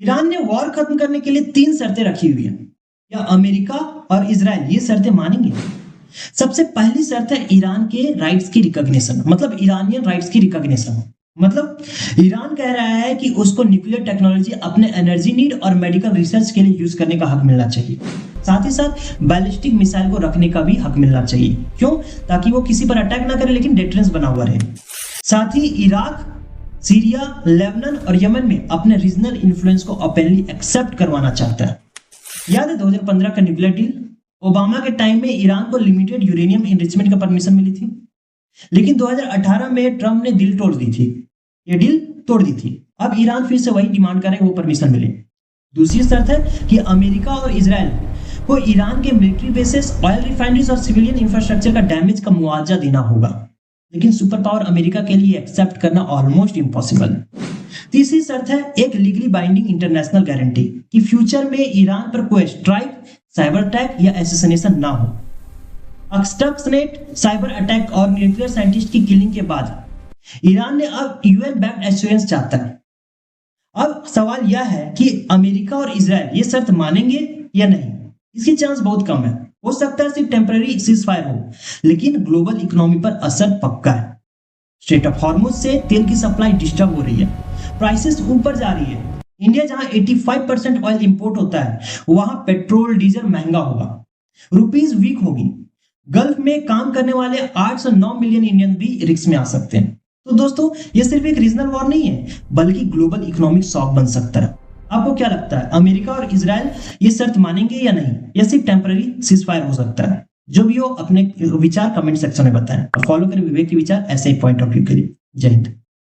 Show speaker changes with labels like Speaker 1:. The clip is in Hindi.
Speaker 1: ईरान ने वॉर खत्म करने के लिए 3 शर्तें रखी हुई है। क्या अमेरिका और इजराइल ये शर्तें मानेंगे? सबसे पहली शर्त है ईरान के राइट्स की रिकॉग्निशन, मतलब ईरानियन राइट्स की रिकॉग्निशन। मतलब ईरान कह रहा है कि उसको न्यूक्लियर टेक्नोलॉजी अपने एनर्जी नीड और मेडिकल रिसर्च के लिए यूज करने का हक मिलना चाहिए। साथ ही साथ बैलिस्टिक मिसाइल को रखने का भी हक मिलना चाहिए। क्यों? ताकि वो किसी पर अटैक ना करे लेकिन डिफरेंस बना हुआ रहे। साथ ही इराक, सीरिया, लेबनान और यमन में अपने रीजनल इन्फ्लुएंस को ओपनली एक्सेप्ट करवाना चाहता है। याद है 2015 का न्यूक्लियर डील? ओबामा के टाइम में ईरान को लिमिटेड यूरेनियम एनरिचमेंट का परमिशन मिली थी, लेकिन 2018 में ट्रम्प ने दिल तोड़ दी थी, ये डील तोड़ दी थी। अब ईरान फिर से वही डिमांड कर रहे हैं वो परमिशन मिले। दूसरी शर्त है कि अमेरिका और इजराइल को ईरान के मिलिट्री बेसेस, ऑयल रिफाइनरीज और सिविलियन इंफ्रास्ट्रक्चर का डैमेज का मुआवजा देना होगा, लेकिन सुपर पावर अमेरिका के लिए एक्सेप्ट करना ऑलमोस्ट इम्पॉसिबल। तीसरी शर्त है एक लीगली बाइंडिंग इंटरनेशनल गारंटी कि फ्यूचर में ईरान पर कोई स्ट्राइक, साइबर अटैक या असैसिनेशन ना हो। स्टक्सनेट साइबर अटैक और न्यूक्लियर साइंटिस्ट की किलिंग के बाद ईरान ने अब यूएन बैक्ड एश्योरेंस चाहता है। अब सवाल यह है कि अमेरिका और इजराइल ये शर्त मानेंगे या नहीं। इसकी चांस बहुत कम है, हो सकता है सिर्फ टेम्पररी सीजफायर हो, लेकिन ग्लोबल इकोनॉमी पर असर पक्का है। स्ट्रेट ऑफ हॉर्मुज से तेल की सप्लाई डिस्टर्ब हो रही है, प्राइसेस ऊपर जा रही है। इंडिया जहां 85% ऑयल इंपोर्ट होता है, वहां पेट्रोल डीजल महंगा होगा, रुपीज वीक होगी। गल्फ में काम करने वाले 8 से 9 मिलियन इंडियन भी रिस्क में आ सकते हैं। तो दोस्तों, ये सिर्फ एक रीजनल वॉर नहीं है, बल्कि ग्लोबल इकोनॉमिक शॉक बन सकता है। आपको क्या लगता है, अमेरिका और इजराइल ये शर्त मानेंगे या नहीं, या सिर्फ टेम्पररी सीजफायर हो सकता है? जो भी हो अपने विचार कमेंट सेक्शन में बताएं और फॉलो करें विवेक के विचार ऐसे ही पॉइंट ऑफ व्यू के लिए। जय हिंद।